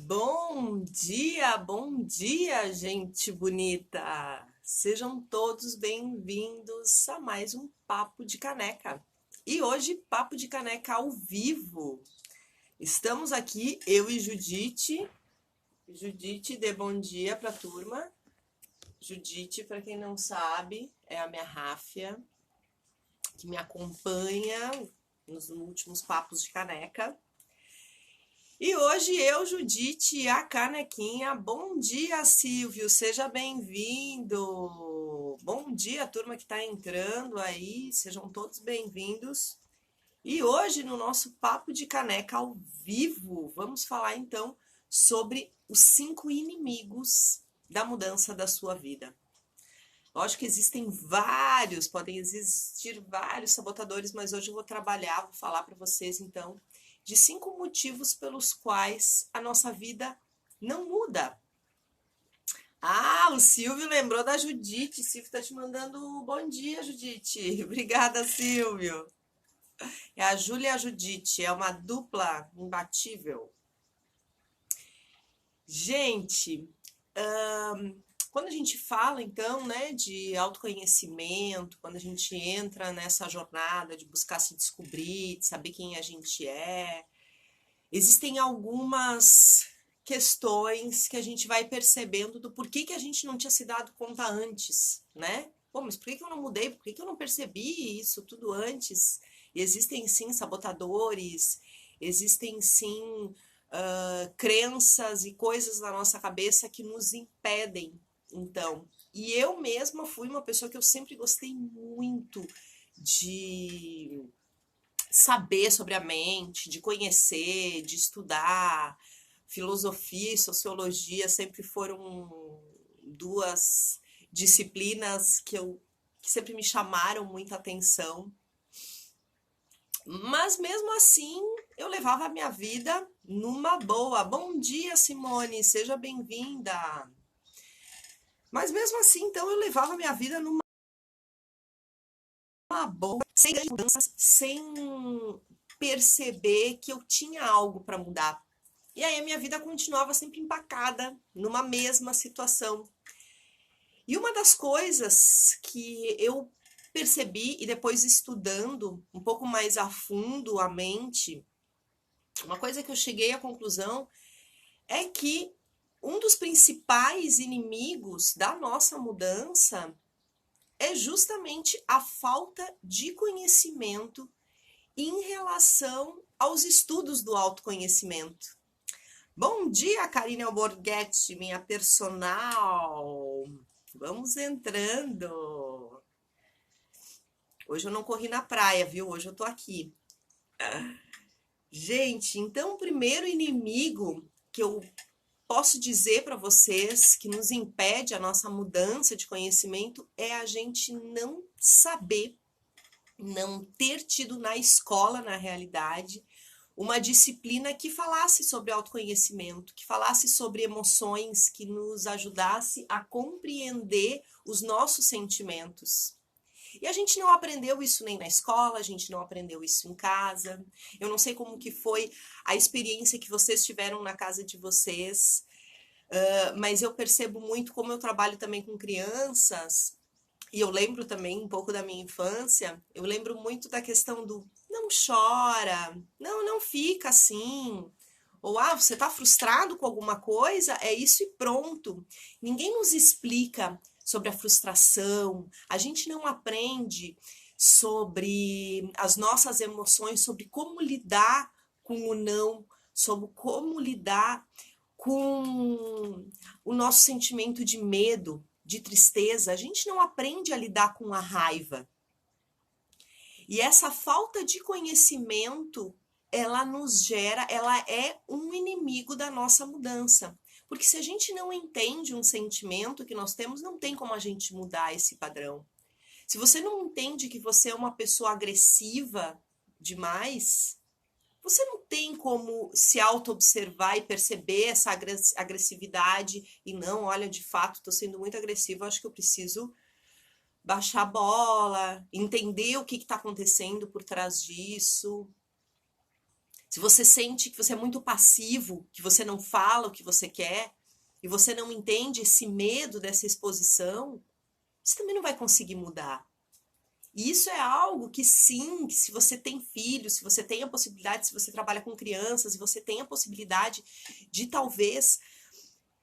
Bom dia, gente bonita! Sejam todos bem-vindos a mais um Papo de Caneca. E hoje, Papo de Caneca ao vivo. Estamos aqui, eu e Judite. Judite, dê bom dia para a turma. Judite, para quem não sabe, é a minha Ráfia, que me acompanha nos últimos Papos de Caneca. E hoje eu, Judite e a Canequinha. Bom dia, Silvio, seja bem-vindo. Bom dia, turma que está entrando aí, sejam todos bem-vindos. E hoje, no nosso Papo de Caneca ao vivo, vamos falar então sobre os 5 inimigos da mudança da sua vida. Lógico que existem vários, podem existir vários sabotadores, mas hoje eu vou falar para vocês então de 5 motivos pelos quais a nossa vida não muda. Ah, o Silvio lembrou da Judite. Silvio está te mandando bom dia, Judite. Obrigada, Silvio. É a Júlia e a Judite, é uma dupla imbatível. Gente, quando a gente fala, então, né, de autoconhecimento, quando a gente entra nessa jornada de buscar se descobrir, de saber quem a gente é, existem algumas questões que a gente vai percebendo do porquê que a gente não tinha se dado conta antes, né? Pô, mas por que eu não mudei? Por que eu não percebi isso tudo antes? E existem, sim, sabotadores, existem, sim, crenças e coisas na nossa cabeça que nos impedem, então. E eu mesma fui uma pessoa que eu sempre gostei muito de saber sobre a mente, de conhecer, de estudar. Filosofia e sociologia sempre foram duas disciplinas que sempre me chamaram muita atenção. Mas mesmo assim, eu levava a minha vida numa boa. Bom dia, Simone, seja bem-vinda. Mas mesmo assim, então, eu levava a minha vida numa boa, sem grandes mudanças, sem perceber que eu tinha algo para mudar. E aí a minha vida continuava sempre empacada numa mesma situação. E uma das coisas que eu percebi, e depois estudando um pouco mais a fundo a mente, uma coisa que eu cheguei à conclusão é que um dos principais inimigos da nossa mudança é justamente a falta de conhecimento em relação aos estudos do autoconhecimento. Bom dia, Karine Alborguete, minha personal. Vamos entrando. Hoje eu não corri na praia, viu? Hoje eu tô aqui. Gente, então o primeiro inimigo que eu posso dizer para vocês que nos impede a nossa mudança de conhecimento é a gente não saber, não ter tido na escola, na realidade, uma disciplina que falasse sobre autoconhecimento, que falasse sobre emoções, que nos ajudasse a compreender os nossos sentimentos. E a gente não aprendeu isso nem na escola, a gente não aprendeu isso em casa. Eu não sei como que foi a experiência que vocês tiveram na casa de vocês, mas eu percebo muito como eu trabalho também com crianças, e eu lembro também um pouco da minha infância, eu lembro muito da questão do não chora, não fica assim, ou você tá frustrado com alguma coisa, é isso e pronto. Ninguém nos explica sobre a frustração, a gente não aprende sobre as nossas emoções, sobre como lidar com o não, sobre como lidar com o nosso sentimento de medo, de tristeza. A gente não aprende a lidar com a raiva. E essa falta de conhecimento, ela é um inimigo da nossa mudança. Porque se a gente não entende um sentimento que nós temos, não tem como a gente mudar esse padrão. Se você não entende que você é uma pessoa agressiva demais, você não tem como se auto-observar e perceber essa agressividade e não, olha, de fato, estou sendo muito agressiva, acho que eu preciso baixar a bola, entender o que está acontecendo por trás disso. Se você sente que você é muito passivo, que você não fala o que você quer, e você não entende esse medo dessa exposição, você também não vai conseguir mudar. E isso é algo que sim, que se você tem filhos, se você tem a possibilidade, se você trabalha com crianças, se você tem a possibilidade de talvez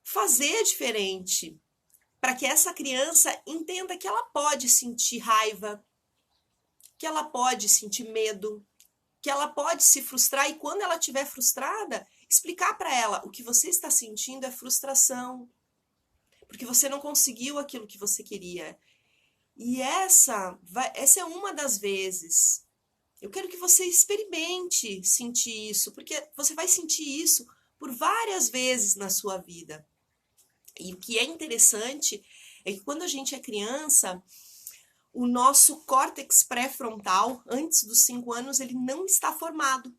fazer diferente, para que essa criança entenda que ela pode sentir raiva, que ela pode sentir medo, que ela pode se frustrar e quando ela estiver frustrada, explicar para ela o que você está sentindo é frustração, porque você não conseguiu aquilo que você queria. E essa é uma das vezes. Eu quero que você experimente sentir isso, porque você vai sentir isso por várias vezes na sua vida. E o que é interessante é que quando a gente é criança, o nosso córtex pré-frontal, antes dos 5 anos, ele não está formado.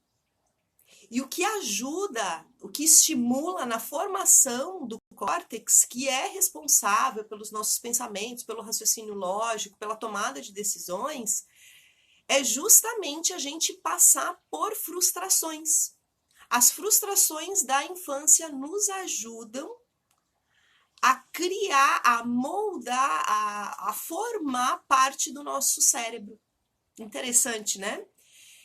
E o que ajuda, o que estimula na formação do córtex, que é responsável pelos nossos pensamentos, pelo raciocínio lógico, pela tomada de decisões, é justamente a gente passar por frustrações. As frustrações da infância nos ajudam a criar, a moldar, a formar parte do nosso cérebro. Interessante, né?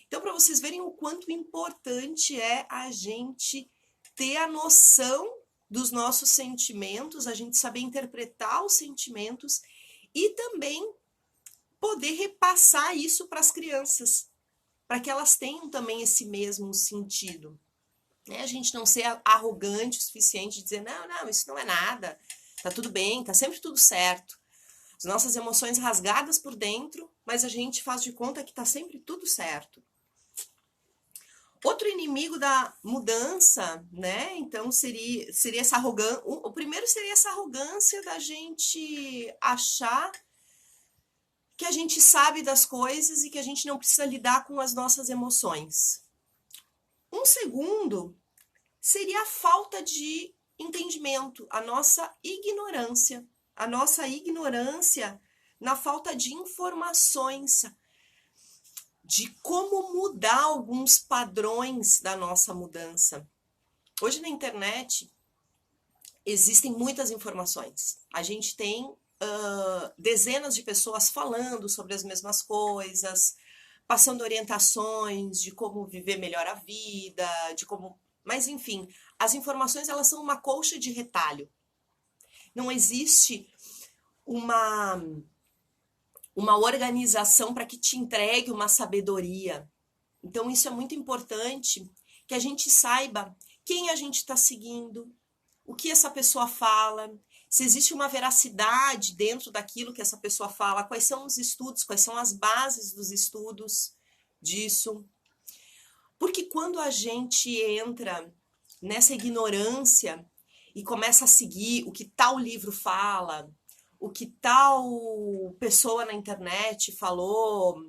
Então, para vocês verem o quanto importante é a gente ter a noção dos nossos sentimentos, a gente saber interpretar os sentimentos e também poder repassar isso para as crianças, para que elas tenham também esse mesmo sentido. A gente não ser arrogante o suficiente de dizer, não, isso não é nada, tá tudo bem, tá sempre tudo certo. As nossas emoções rasgadas por dentro, mas a gente faz de conta que tá sempre tudo certo. Outro inimigo da mudança, né? Então seria essa arrogância. O primeiro seria essa arrogância da gente achar que a gente sabe das coisas e que a gente não precisa lidar com as nossas emoções. Um segundo seria a falta de entendimento, a nossa ignorância na falta de informações, de como mudar alguns padrões da nossa mudança. Hoje na internet existem muitas informações. A gente tem dezenas de pessoas falando sobre as mesmas coisas, passando orientações de como viver melhor a vida, de como... Mas, enfim, as informações elas são uma colcha de retalho. Não existe uma organização para que te entregue uma sabedoria. Então, isso é muito importante, que a gente saiba quem a gente está seguindo, o que essa pessoa fala, se existe uma veracidade dentro daquilo que essa pessoa fala, quais são os estudos, quais são as bases dos estudos disso. Porque quando a gente entra nessa ignorância e começa a seguir o que tal livro fala, o que tal pessoa na internet falou,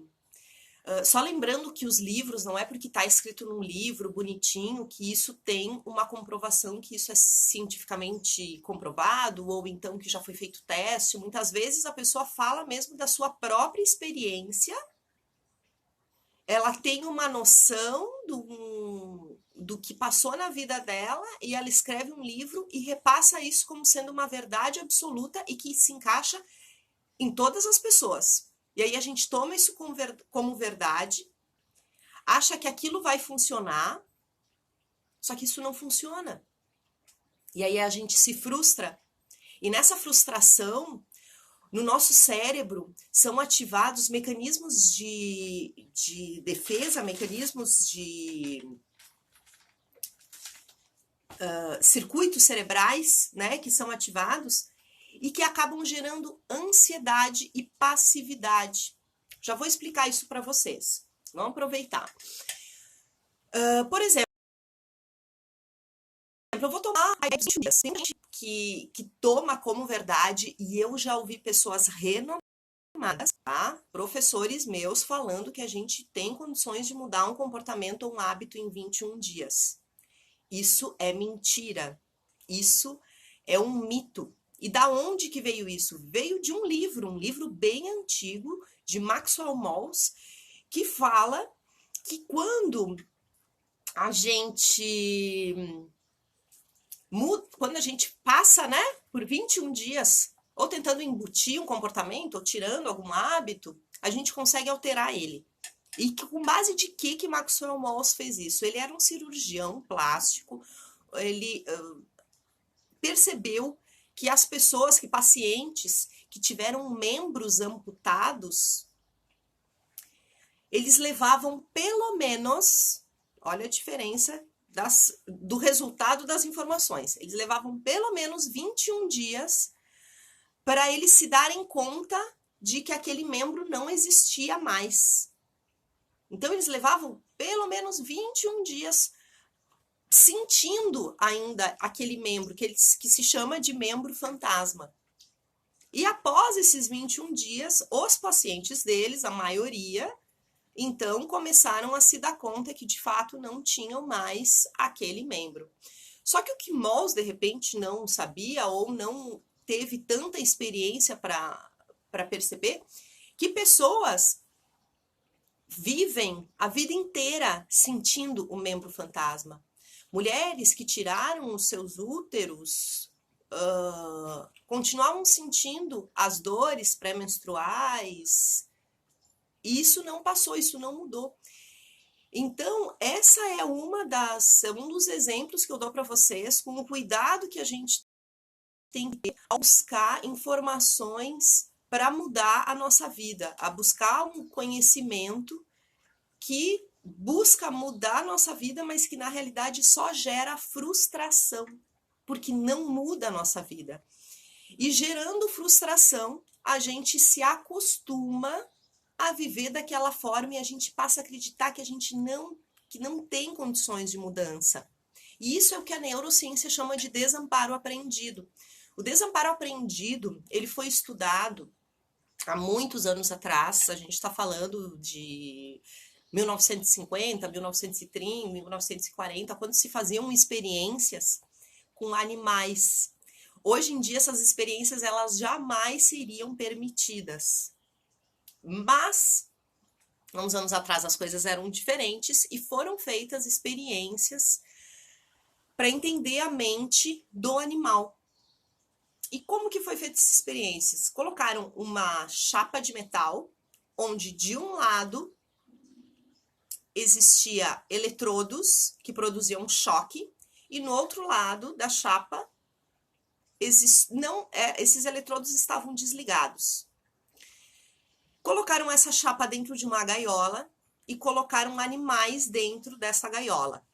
só lembrando que os livros, não é porque está escrito num livro bonitinho que isso tem uma comprovação, que isso é cientificamente comprovado, ou então que já foi feito teste. Muitas vezes a pessoa fala mesmo da sua própria experiência, ela tem uma noção do que passou na vida dela e ela escreve um livro e repassa isso como sendo uma verdade absoluta e que se encaixa em todas as pessoas. E aí a gente toma isso como verdade, acha que aquilo vai funcionar, só que isso não funciona. E aí a gente se frustra. E nessa frustração, no nosso cérebro, são ativados mecanismos de defesa, mecanismos de circuitos cerebrais, né, que são ativados e que acabam gerando ansiedade e passividade. Já vou explicar isso para vocês. Vamos aproveitar. Por exemplo, eu vou tomar a gente que toma como verdade, e eu já ouvi pessoas renomadas, tá? Professores meus falando que a gente tem condições de mudar um comportamento ou um hábito em 21 dias. Isso é mentira. Isso é um mito. E da onde que veio isso? Veio de um livro bem antigo, de Maxwell Maltz, que fala que quando a gente quando a gente passa, né, por 21 dias, ou tentando embutir um comportamento, ou tirando algum hábito, a gente consegue alterar ele. E com base de que Maxwell Maltz fez isso? Ele era um cirurgião plástico, ele percebeu que as pessoas, que pacientes que tiveram membros amputados, eles levavam pelo menos, olha a diferença do resultado das informações, eles levavam pelo menos 21 dias para eles se darem conta de que aquele membro não existia mais. Então, eles levavam pelo menos 21 dias sentindo ainda aquele membro, que se chama de membro fantasma. E após esses 21 dias, os pacientes deles, a maioria, então começaram a se dar conta que de fato não tinham mais aquele membro. Só que o que Maltz, de repente, não sabia ou não teve tanta experiência para perceber, que pessoas vivem a vida inteira sentindo o membro fantasma. Mulheres que tiraram os seus úteros continuavam sentindo as dores pré-menstruais. E isso não passou, isso não mudou. Então, essa é um dos exemplos que eu dou para vocês, com o cuidado que a gente tem que ter ao buscar informações para mudar a nossa vida, a buscar um conhecimento que busca mudar a nossa vida, mas que na realidade só gera frustração, porque não muda a nossa vida. E gerando frustração, a gente se acostuma a viver daquela forma e a gente passa a acreditar que a gente não tem condições de mudança. E isso é o que a neurociência chama de desamparo aprendido. O desamparo aprendido, ele foi estudado há muitos anos atrás, a gente está falando de 1950, 1930, 1940, quando se faziam experiências com animais. Hoje em dia, essas experiências elas jamais seriam permitidas. Mas, há uns anos atrás, as coisas eram diferentes e foram feitas experiências para entender a mente do animal. E como que foi feita essas experiências? Colocaram uma chapa de metal, onde de um lado existia eletrodos que produziam choque, e no outro lado da chapa, esses eletrodos estavam desligados. Colocaram essa chapa dentro de uma gaiola e colocaram animais dentro dessa gaiola.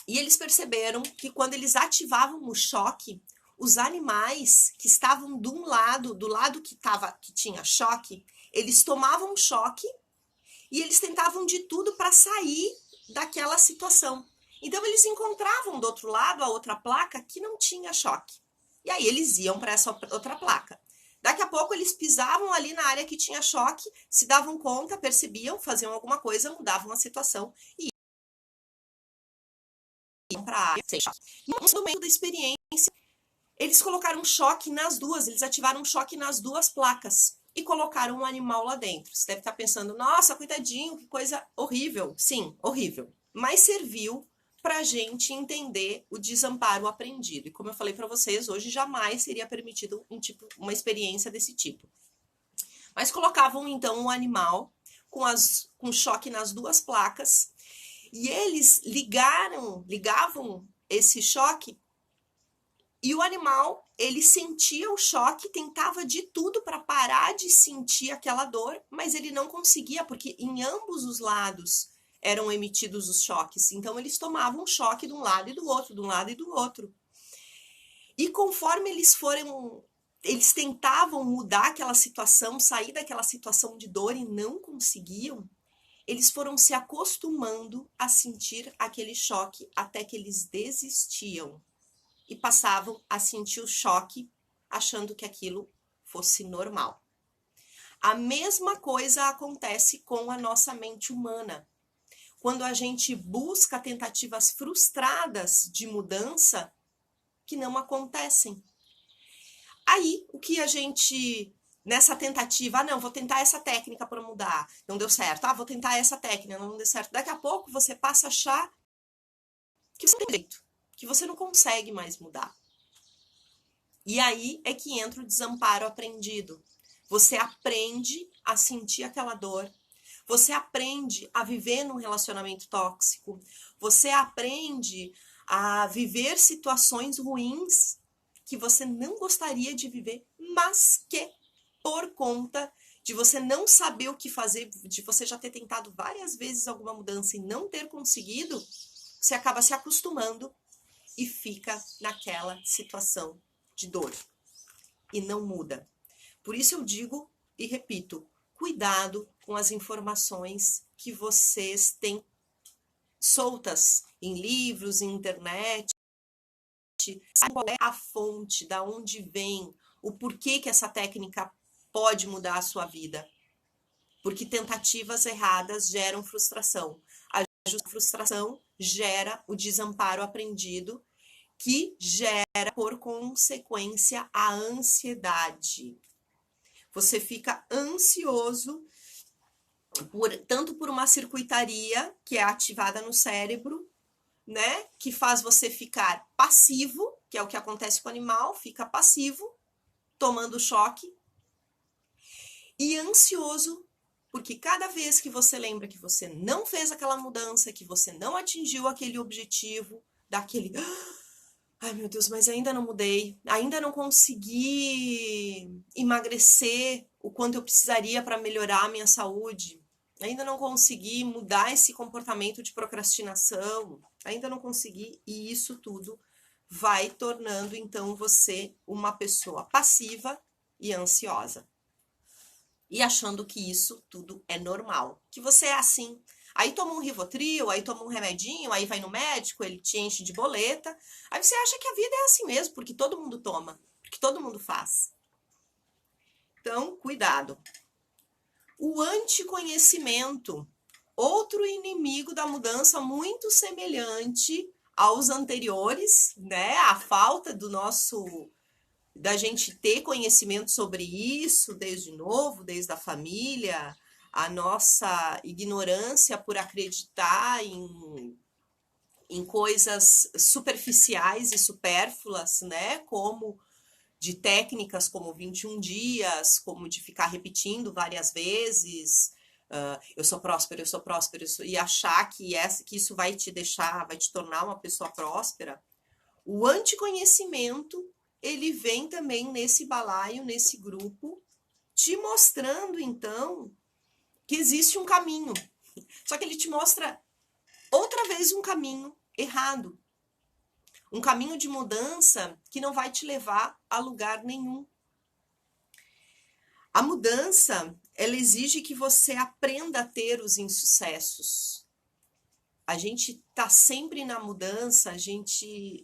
E eles perceberam que quando eles ativavam o choque, os animais que estavam do lado que tinha choque, eles tomavam choque e eles tentavam de tudo para sair daquela situação. Então eles encontravam do outro lado a outra placa que não tinha choque. E aí eles iam para essa outra placa. Daqui a pouco eles pisavam ali na área que tinha choque, se davam conta, percebiam, faziam alguma coisa, mudavam a situação e iam para a área sem choque. No meio da experiência, eles colocaram choque nas duas, eles ativaram um choque nas duas placas e colocaram um animal lá dentro. Você deve estar pensando, nossa, coitadinho, que coisa horrível. Sim, horrível. Mas serviu para a gente entender o desamparo aprendido. E como eu falei para vocês, hoje jamais seria permitido uma experiência desse tipo. Mas colocavam então um animal com choque nas duas placas e eles ligavam esse choque e o animal, ele sentia o choque, tentava de tudo para parar de sentir aquela dor, mas ele não conseguia, porque em ambos os lados eram emitidos os choques. Então, eles tomavam choque de um lado e do outro, de um lado e do outro. E conforme eles tentavam mudar aquela situação, sair daquela situação de dor e não conseguiam, eles foram se acostumando a sentir aquele choque até que eles desistiam e passavam a sentir o choque achando que aquilo fosse normal. A mesma coisa acontece com a nossa mente humana. Quando a gente busca tentativas frustradas de mudança que não acontecem. Aí, o que a gente nessa tentativa, não, vou tentar essa técnica para mudar, não deu certo. Vou tentar essa técnica, não deu certo. Daqui a pouco você passa a achar que você não tem jeito, que você não consegue mais mudar. E aí é que entra o desamparo aprendido. Você aprende a sentir aquela dor, você aprende a viver num relacionamento tóxico, você aprende a viver situações ruins que você não gostaria de viver, mas que por conta de você não saber o que fazer, de você já ter tentado várias vezes alguma mudança e não ter conseguido, você acaba se acostumando e fica naquela situação de dor e não muda. Por isso eu digo e repito, cuidado com as informações que vocês têm soltas em livros, em internet. Sabe qual é a fonte, da onde vem, o porquê que essa técnica pode mudar a sua vida. Porque tentativas erradas geram frustração. A frustração gera o desamparo aprendido, que gera, por consequência, a ansiedade. Você fica ansioso tanto por uma circuitaria que é ativada no cérebro, né, que faz você ficar passivo, que é o que acontece com o animal, fica passivo, tomando choque, e ansioso, porque cada vez que você lembra que você não fez aquela mudança, que você não atingiu aquele objetivo, daquele... Ai, meu Deus, mas ainda não mudei, ainda não consegui emagrecer o quanto eu precisaria para melhorar a minha saúde, ainda não consegui mudar esse comportamento de procrastinação, ainda não consegui, e isso tudo vai tornando, então, você uma pessoa passiva e ansiosa. E achando que isso tudo é normal, que você é assim. Aí toma um Rivotril, aí toma um remedinho, aí vai no médico, ele te enche de boleta. Aí você acha que a vida é assim mesmo, porque todo mundo toma, porque todo mundo faz. Então, cuidado. O anticonhecimento, outro inimigo da mudança muito semelhante aos anteriores, né? A falta da gente ter conhecimento sobre isso desde novo, desde a família, a nossa ignorância por acreditar em coisas superficiais e supérfluas, né? Como de técnicas como 21 dias, como de ficar repetindo várias vezes, eu sou próspero, e achar que isso vai te deixar, vai te tornar uma pessoa próspera. O anticonhecimento, ele vem também nesse balaio, nesse grupo, te mostrando, então, que existe um caminho. Só que ele te mostra outra vez um caminho errado. Um caminho de mudança que não vai te levar a lugar nenhum. A mudança, ela exige que você aprenda a ter os insucessos. A gente tá sempre na mudança, se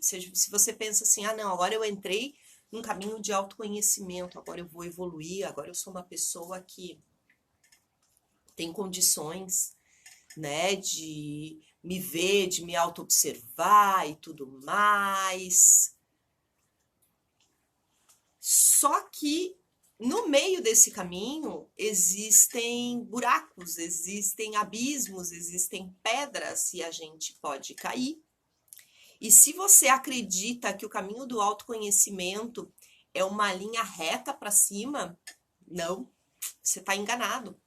você pensa assim, não, agora eu entrei num caminho de autoconhecimento, agora eu vou evoluir, agora eu sou uma pessoa que tem condições, né, de me ver, de me auto-observar e tudo mais. Só que no meio desse caminho existem buracos, existem abismos, existem pedras e a gente pode cair. E se você acredita que o caminho do autoconhecimento é uma linha reta para cima, não, você está enganado.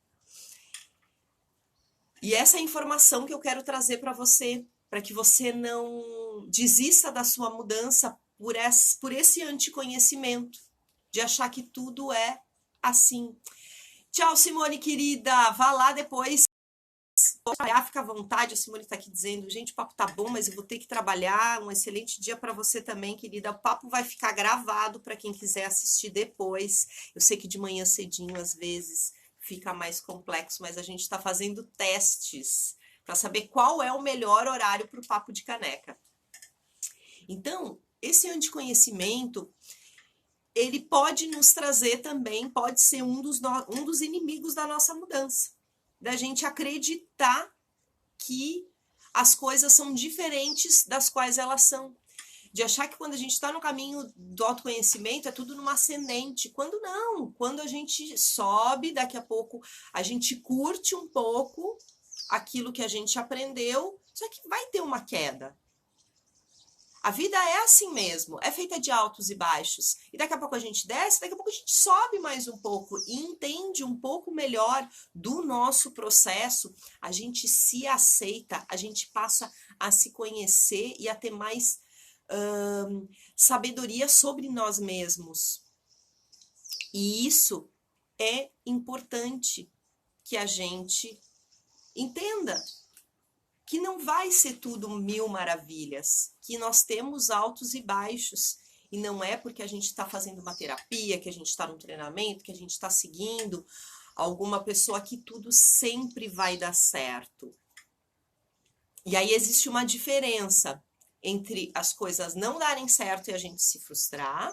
E essa é a informação que eu quero trazer para você, para que você não desista da sua mudança por esse anticonhecimento, de achar que tudo é assim. Tchau, Simone, querida. Vá lá depois. Fica à vontade. A Simone está aqui dizendo, gente, o papo tá bom, mas eu vou ter que trabalhar. Um excelente dia para você também, querida. O papo vai ficar gravado para quem quiser assistir depois. Eu sei que de manhã cedinho, às vezes, fica mais complexo, mas a gente está fazendo testes para saber qual é o melhor horário para o Papo de Caneca. Então, esse anticonhecimento, ele pode nos trazer também, pode ser um dos inimigos da nossa mudança. Da gente acreditar que as coisas são diferentes das quais elas são. de achar que quando a gente está no caminho do autoconhecimento é tudo numa ascendente, quando não, quando a gente sobe, daqui a pouco a gente curte um pouco aquilo que a gente aprendeu, só que vai ter uma queda. A vida é assim mesmo, é feita de altos e baixos. E daqui a pouco a gente desce, daqui a pouco a gente sobe mais um pouco e entende um pouco melhor do nosso processo. A gente se aceita, a gente passa a se conhecer e a ter mais sabedoria sobre nós mesmos. E isso é importante que a gente entenda. Que não vai ser tudo mil maravilhas, que nós temos altos e baixos, e não é porque a gente está fazendo uma terapia, que a gente está num treinamento, que a gente está seguindo alguma pessoa que tudo sempre vai dar certo. E aí existe uma diferença entre as coisas não darem certo e a gente se frustrar,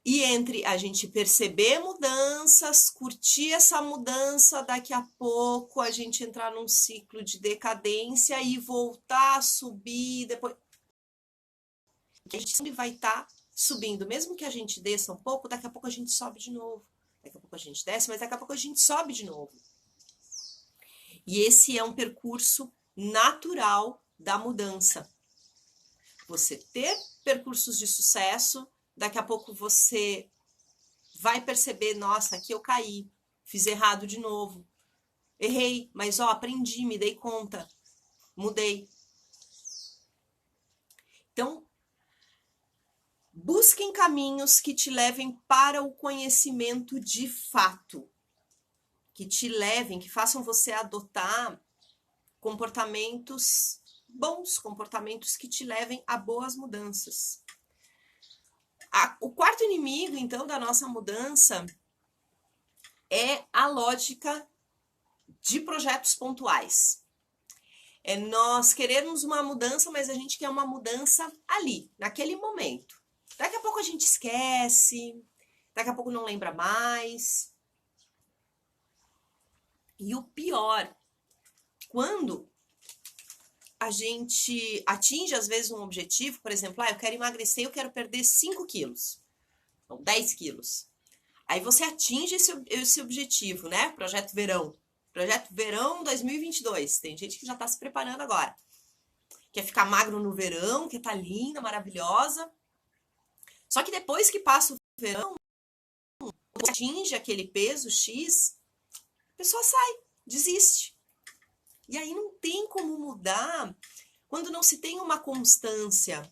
e entre a gente perceber mudanças, curtir essa mudança, daqui a pouco a gente entrar num ciclo de decadência e voltar a subir, depois... A gente sempre vai estar subindo, mesmo que a gente desça um pouco, daqui a pouco a gente sobe de novo. Daqui a pouco a gente desce, mas daqui a pouco a gente sobe de novo. E esse é um percurso natural da mudança. Você ter percursos de sucesso, daqui a pouco você vai perceber, nossa, aqui eu caí, fiz errado de novo. Errei, mas ó, aprendi, me dei conta, mudei. Então, busquem caminhos que te levem para o conhecimento de fato. Que te levem, que façam você adotar comportamentos bons, comportamentos que te levem a boas mudanças. O quarto inimigo, então, da nossa mudança é a lógica de projetos pontuais. É nós querermos uma mudança, mas a gente quer uma mudança ali, naquele momento. Daqui a pouco a gente esquece, daqui a pouco não lembra mais. E o pior, quando a gente atinge, às vezes, um objetivo, por exemplo, eu quero emagrecer, eu quero perder 5 quilos, ou 10 quilos. Aí você atinge esse objetivo, né? Projeto Verão. Projeto Verão 2022. Tem gente que já tá se preparando agora. Quer ficar magro no verão, quer tá linda, maravilhosa. Só que depois que passa o verão, você atinge aquele peso X, a pessoa sai, desiste. E aí não tem como mudar quando não se tem uma constância.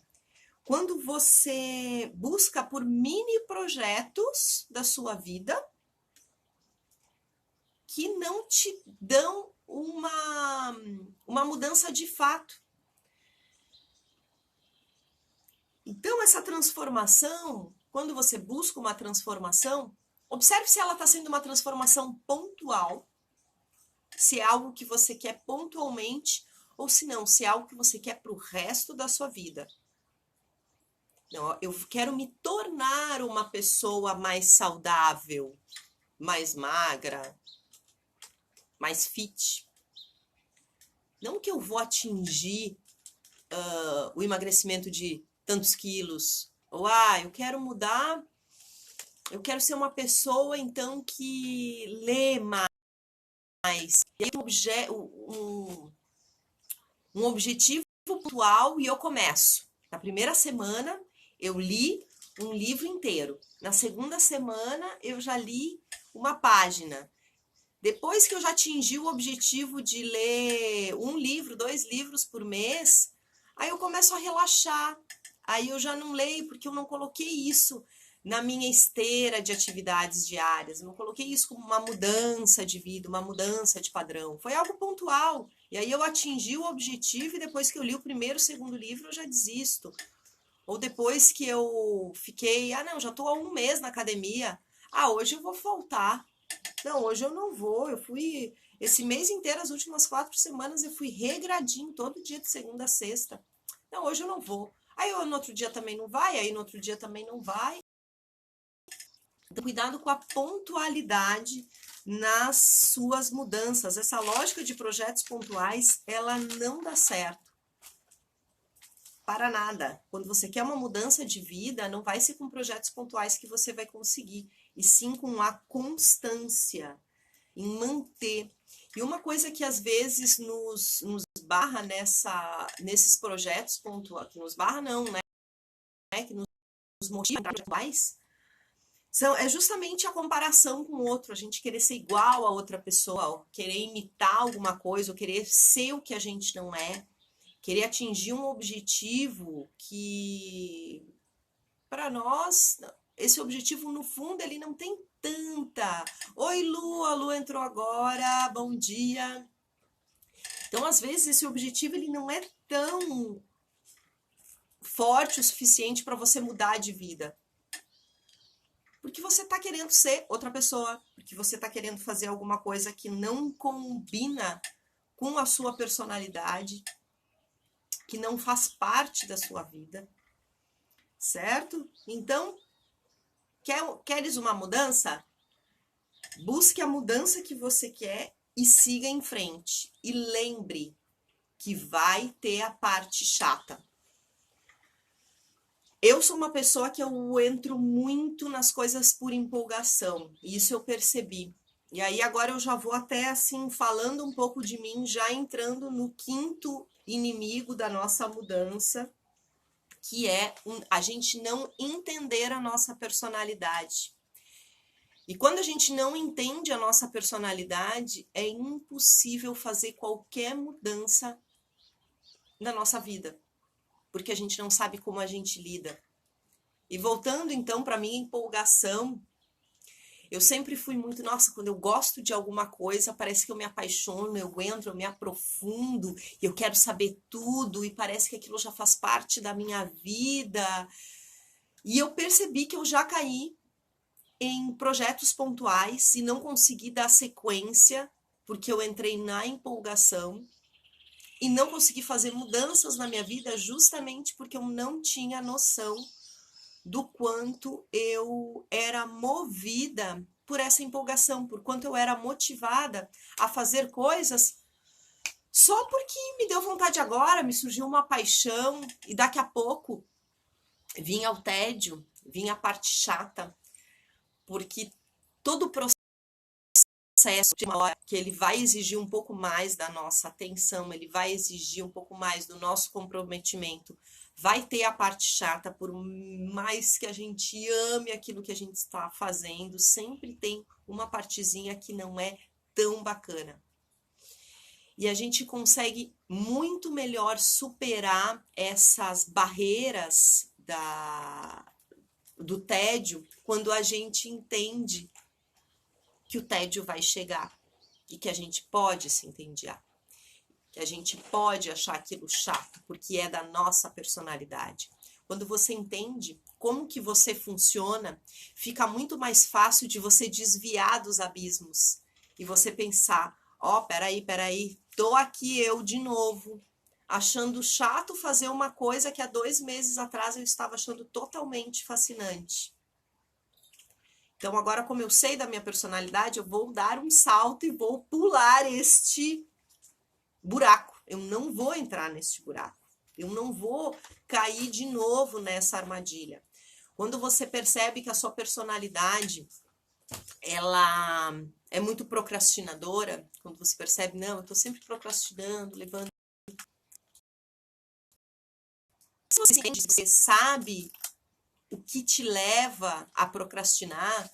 Quando você busca por mini projetos da sua vida que não te dão uma mudança de fato. Então, essa transformação, quando você busca uma transformação, observe se ela está sendo uma transformação pontual, se é algo que você quer pontualmente, ou se não, se é algo que você quer para o resto da sua vida. Não, eu quero me tornar uma pessoa mais saudável, mais magra, mais fit. Não que eu vou atingir o emagrecimento de tantos quilos, ou eu quero mudar, eu quero ser uma pessoa então que lê mais. E aí um objetivo pontual e eu começo. Na primeira semana eu li um livro inteiro. Na segunda semana eu já li uma página. Depois que eu já atingi o objetivo de ler 1 livro, 2 livros por mês, aí eu começo a relaxar. Aí eu já não leio porque eu não coloquei isso na minha esteira de atividades diárias. Eu não coloquei isso como uma mudança de vida, uma mudança de padrão. Foi algo pontual. E aí eu atingi o objetivo e depois que eu li o primeiro, segundo livro, eu já desisto. Ou depois que eu fiquei, não, já estou há 1 mês na academia. Hoje eu vou faltar. Não, hoje eu não vou. Eu fui, esse mês inteiro, as últimas 4 semanas, eu fui regradinho todo dia de segunda a sexta. Não, hoje eu não vou. Aí no outro dia também não vai, aí no outro dia também não vai. Então, cuidado com a pontualidade nas suas mudanças. Essa lógica de projetos pontuais, ela não dá certo. para nada. Quando você quer uma mudança de vida, não vai ser com projetos pontuais que você vai conseguir, e sim com a constância em manter. E uma coisa que às vezes nos barra nesses projetos pontuais, que nos barra não, né? Que nos motiva a entrar mais, é justamente a comparação com o outro, a gente querer ser igual a outra pessoa, querer imitar alguma coisa, ou querer ser o que a gente não é, querer atingir um objetivo que, para nós, esse objetivo, no fundo, ele não tem tanta. Oi, Lu, a Lu entrou agora, bom dia. Então, às vezes, esse objetivo ele não é tão forte o suficiente para você mudar de vida. Porque você está querendo ser outra pessoa, porque você está querendo fazer alguma coisa que não combina com a sua personalidade, que não faz parte da sua vida, certo? Então, queres uma mudança? Busque a mudança que você quer e siga em frente. E lembre que vai ter a parte chata. Eu sou uma pessoa que eu entro muito nas coisas por empolgação, e isso eu percebi. E aí agora eu já vou até assim, falando um pouco de mim, já entrando no quinto inimigo da nossa mudança, que é a gente não entender a nossa personalidade. E quando a gente não entende a nossa personalidade, é impossível fazer qualquer mudança na nossa vida, porque a gente não sabe como a gente lida. E voltando então para minha empolgação, eu sempre fui muito, nossa, quando eu gosto de alguma coisa, parece que eu me apaixono, eu entro, eu me aprofundo, e eu quero saber tudo, e parece que aquilo já faz parte da minha vida. E eu percebi que eu já caí em projetos pontuais e não consegui dar sequência, porque eu entrei na empolgação e não consegui fazer mudanças na minha vida justamente porque eu não tinha noção do quanto eu era movida por essa empolgação, por quanto eu era motivada a fazer coisas só porque me deu vontade agora, me surgiu uma paixão e daqui a pouco vinha o tédio, vinha a parte chata, porque todo o processo de uma hora que ele vai exigir um pouco mais da nossa atenção, ele vai exigir um pouco mais do nosso comprometimento, vai ter a parte chata, por mais que a gente ame aquilo que a gente está fazendo, sempre tem uma partezinha que não é tão bacana. E a gente consegue muito melhor superar essas barreiras do tédio quando a gente entende que o tédio vai chegar e que a gente pode se entediar, que a gente pode achar aquilo chato, porque é da nossa personalidade. Quando você entende como que você funciona, fica muito mais fácil de você desviar dos abismos e você pensar, peraí, tô aqui eu de novo, achando chato fazer uma coisa que há 2 meses atrás eu estava achando totalmente fascinante. Então, agora, como eu sei da minha personalidade, eu vou dar um salto e vou pular este buraco. Eu não vou entrar neste buraco. Eu não vou cair de novo nessa armadilha. Quando você percebe que a sua personalidade, ela é muito procrastinadora, quando você percebe, não, eu tô sempre procrastinando, levando... Se você entende, você sabe o que te leva a procrastinar,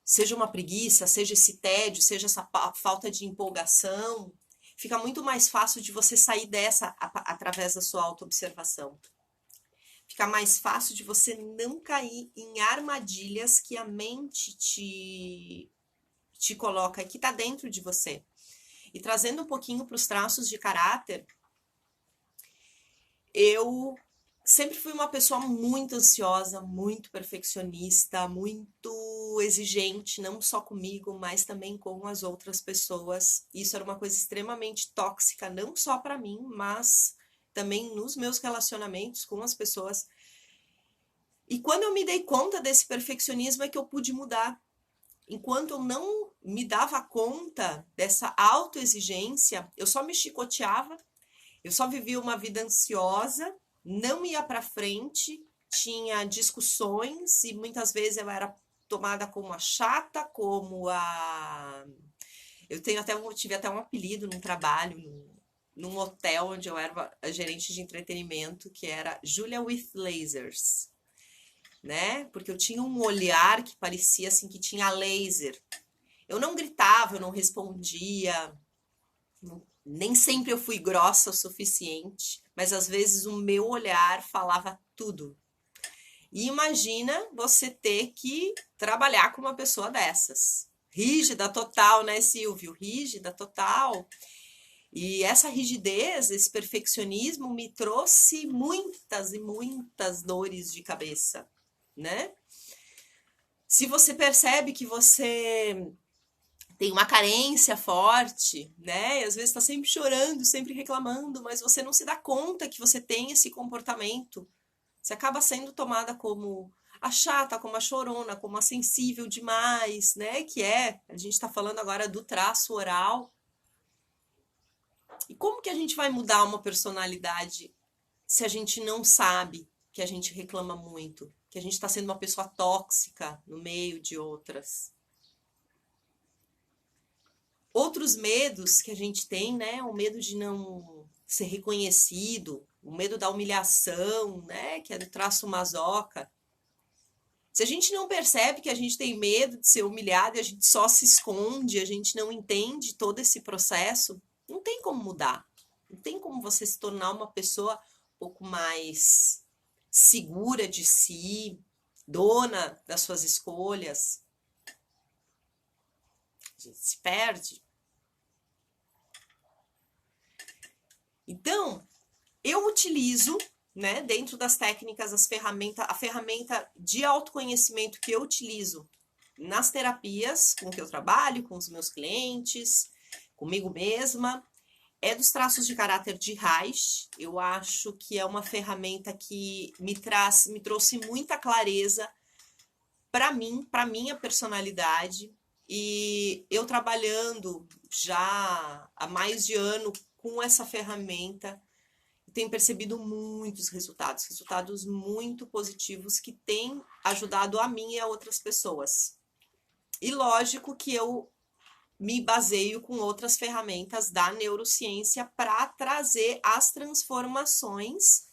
seja uma preguiça, seja esse tédio, seja essa falta de empolgação, fica muito mais fácil de você sair dessa através da sua autoobservação. Fica mais fácil de você não cair em armadilhas que a mente te coloca, que está dentro de você. E trazendo um pouquinho para os traços de caráter, eu sempre fui uma pessoa muito ansiosa, muito perfeccionista, muito exigente, não só comigo, mas também com as outras pessoas. Isso era uma coisa extremamente tóxica, não só para mim, mas também nos meus relacionamentos com as pessoas. E quando eu me dei conta desse perfeccionismo é que eu pude mudar. Enquanto eu não me dava conta dessa autoexigência, eu só me chicoteava, eu só vivia uma vida ansiosa, não ia para frente, tinha discussões e muitas vezes eu era tomada como a chata, como a... tive até um apelido num trabalho, num hotel onde eu era a gerente de entretenimento, que era Julia with Lasers, né? Porque eu tinha um olhar que parecia assim que tinha laser. Eu não gritava, eu não respondia, nem sempre eu fui grossa o suficiente, mas às vezes o meu olhar falava tudo. E imagina você ter que trabalhar com uma pessoa dessas. Rígida total, né, Silvio? Rígida total. E essa rigidez, esse perfeccionismo me trouxe muitas e muitas dores de cabeça, né? Se você percebe que você tem uma carência forte, né? E às vezes está sempre chorando, sempre reclamando, mas você não se dá conta que você tem esse comportamento. Você acaba sendo tomada como a chata, como a chorona, como a sensível demais, né? A gente está falando agora do traço oral. E como que a gente vai mudar uma personalidade se a gente não sabe que a gente reclama muito, que a gente está sendo uma pessoa tóxica no meio de outras? Outros medos que a gente tem, né? O medo de não ser reconhecido, o medo da humilhação, né? Que é do traço masoca. Se a gente não percebe que a gente tem medo de ser humilhado e a gente só se esconde, a gente não entende todo esse processo, não tem como mudar. Não tem como você se tornar uma pessoa um pouco mais segura de si, dona das suas escolhas. A gente se perde. Então, eu utilizo, né, dentro das técnicas, a ferramenta de autoconhecimento que eu utilizo nas terapias com que eu trabalho, com os meus clientes, comigo mesma, é dos traços de caráter de Reich. Eu acho que é uma ferramenta que me trouxe muita clareza para mim, para minha personalidade, e eu trabalhando já há mais de ano com essa ferramenta, tenho percebido muitos resultados muito positivos que têm ajudado a mim e a outras pessoas. E lógico que eu me baseio com outras ferramentas da neurociência para trazer as transformações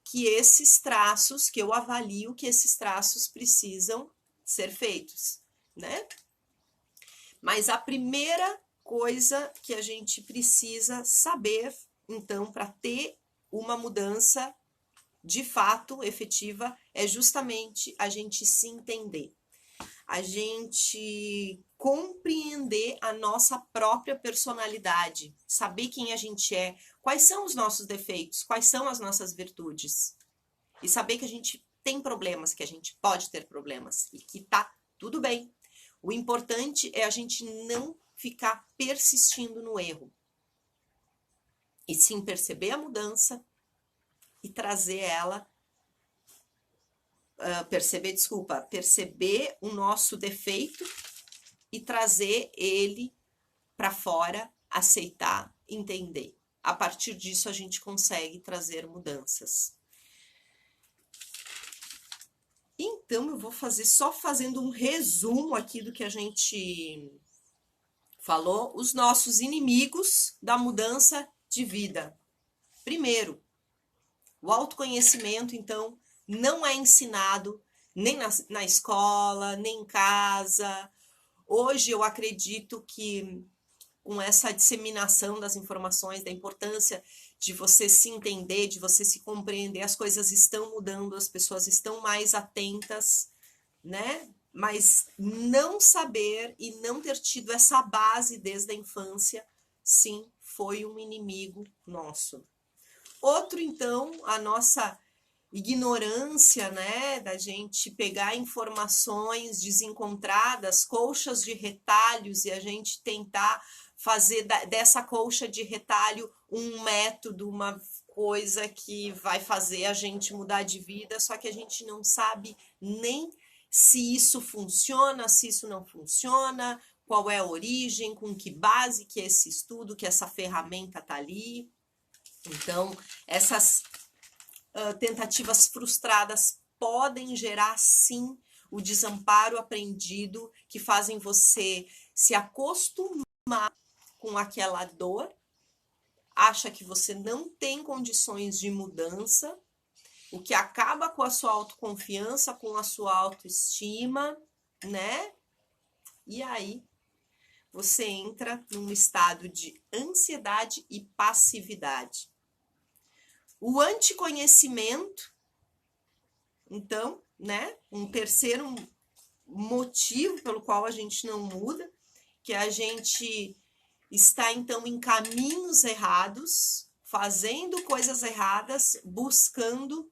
que esses traços, que eu avalio que esses traços precisam ser feitos, né? Mas a primeira coisa que a gente precisa saber, então, para ter uma mudança de fato efetiva, é justamente a gente se entender, a gente compreender a nossa própria personalidade, saber quem a gente é, quais são os nossos defeitos, quais são as nossas virtudes, e saber que a gente tem problemas, que a gente pode ter problemas e que tá tudo bem. O importante é a gente não ficar persistindo no erro, e sim perceber a mudança e trazer ela, perceber o nosso defeito e trazer ele para fora, aceitar, entender. A partir disso a gente consegue trazer mudanças. Então eu vou só fazendo um resumo aqui do que a gente falou, os nossos inimigos da mudança de vida. Primeiro, o autoconhecimento, então, não é ensinado nem na escola, nem em casa. Hoje eu acredito que com essa disseminação das informações, da importância de você se entender, de você se compreender, as coisas estão mudando, as pessoas estão mais atentas, né? Mas não saber e não ter tido essa base desde a infância, sim, foi um inimigo nosso. Outro, então, a nossa ignorância, né, da gente pegar informações desencontradas, colchas de retalhos, e a gente tentar fazer dessa colcha de retalho um método, uma coisa que vai fazer a gente mudar de vida, só que a gente não sabe nem se isso funciona, se isso não funciona, qual é a origem, com que base que esse estudo, que essa ferramenta tá ali. Então, essas tentativas frustradas podem gerar, sim, o desamparo aprendido, que fazem você se acostumar com aquela dor, acha que você não tem condições de mudança, o que acaba com a sua autoconfiança, com a sua autoestima, né? E aí você entra num estado de ansiedade e passividade. O anticonhecimento, então, né? Um terceiro motivo pelo qual a gente não muda, que a gente está então em caminhos errados, fazendo coisas erradas, buscando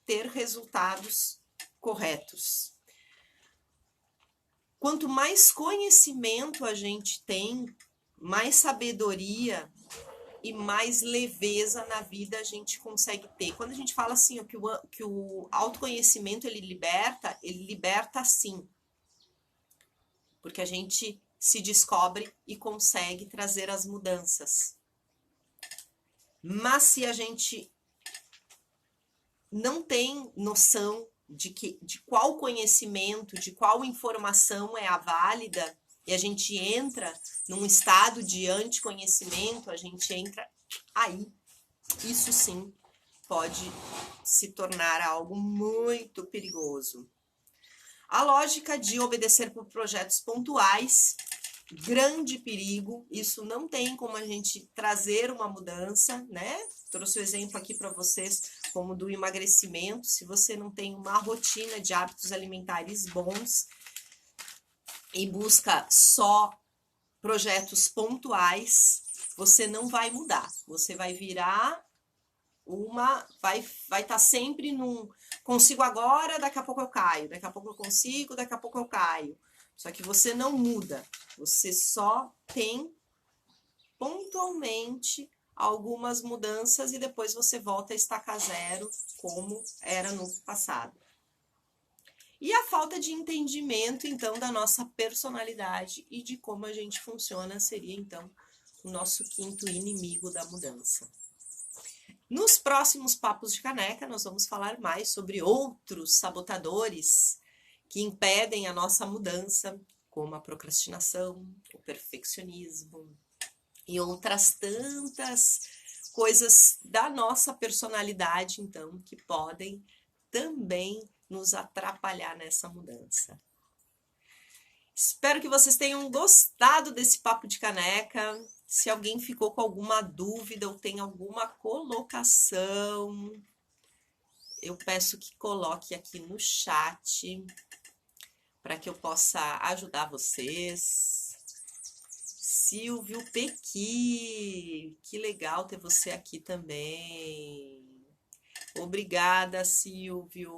ter resultados corretos. Quanto mais conhecimento a gente tem, mais sabedoria e mais leveza na vida a gente consegue ter. Quando a gente fala assim, que o autoconhecimento ele liberta sim. Porque a gente se descobre e consegue trazer as mudanças. Mas se a gente não tem noção de qual conhecimento, de qual informação é a válida, e a gente entra num estado de anticonhecimento, a gente entra aí. Isso sim pode se tornar algo muito perigoso. A lógica de obedecer por projetos pontuais, grande perigo, isso não tem como a gente trazer uma mudança, né? Trouxe o exemplo aqui para vocês como do emagrecimento. Se você não tem uma rotina de hábitos alimentares bons e busca só projetos pontuais, você não vai mudar. Você vai virar vai estar sempre num consigo agora, daqui a pouco eu caio, daqui a pouco eu consigo, daqui a pouco eu caio. Só que você não muda, você só tem pontualmente algumas mudanças e depois você volta a estacar zero, como era no passado. E a falta de entendimento, então, da nossa personalidade e de como a gente funciona seria, então, o nosso quinto inimigo da mudança. Nos próximos Papos de Caneca, nós vamos falar mais sobre outros sabotadores que impedem a nossa mudança, como a procrastinação, o perfeccionismo e outras tantas coisas da nossa personalidade, então, que podem também nos atrapalhar nessa mudança. Espero que vocês tenham gostado desse Papo de Caneca. Se alguém ficou com alguma dúvida ou tem alguma colocação, eu peço que coloque aqui no chat para que eu possa ajudar vocês. Silvio Pequi, que legal ter você aqui também. Obrigada, Silvio.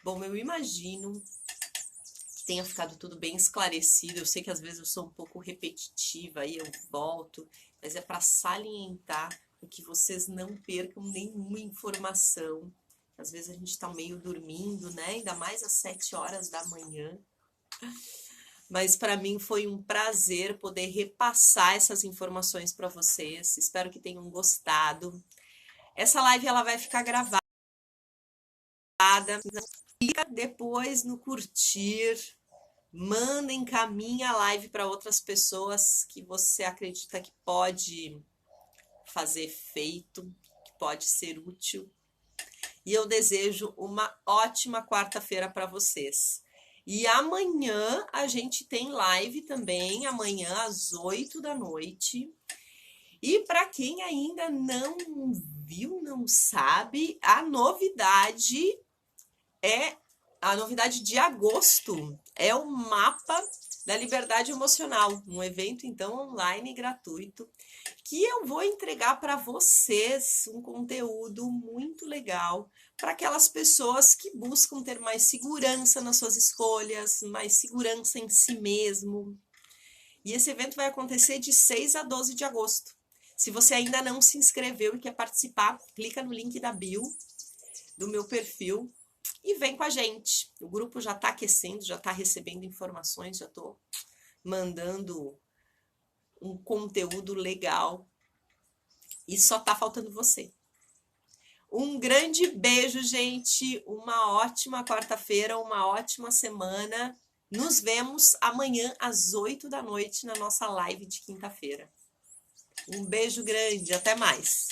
Bom, eu imagino que tenha ficado tudo bem esclarecido. Eu sei que às vezes eu sou um pouco repetitiva, aí eu volto, mas é para salientar para que vocês não percam nenhuma informação. Às vezes a gente está meio dormindo, né? Ainda mais às 7 horas da manhã. Mas para mim foi um prazer poder repassar essas informações para vocês. Espero que tenham gostado. Essa live ela vai ficar gravada. Clica depois no curtir. Manda, encaminha a live para outras pessoas que você acredita que pode fazer efeito, que pode ser útil. E eu desejo uma ótima quarta-feira para vocês. E amanhã a gente tem live também, amanhã às 8 da noite. E para quem ainda não viu, não sabe, a novidade de agosto é o mapa da liberdade emocional, um evento então online gratuito que eu vou entregar para vocês um conteúdo muito legal para aquelas pessoas que buscam ter mais segurança nas suas escolhas, mais segurança em si mesmo. E esse evento vai acontecer de 6 a 12 de agosto. Se você ainda não se inscreveu e quer participar, clica no link da bio do meu perfil e vem com a gente. O grupo já está aquecendo, já está recebendo informações, já estou mandando um conteúdo legal e só está faltando você. Um grande beijo, gente. Uma ótima quarta-feira, uma ótima semana. Nos vemos amanhã às 8 da noite na nossa live de quinta-feira. Um beijo grande, até mais.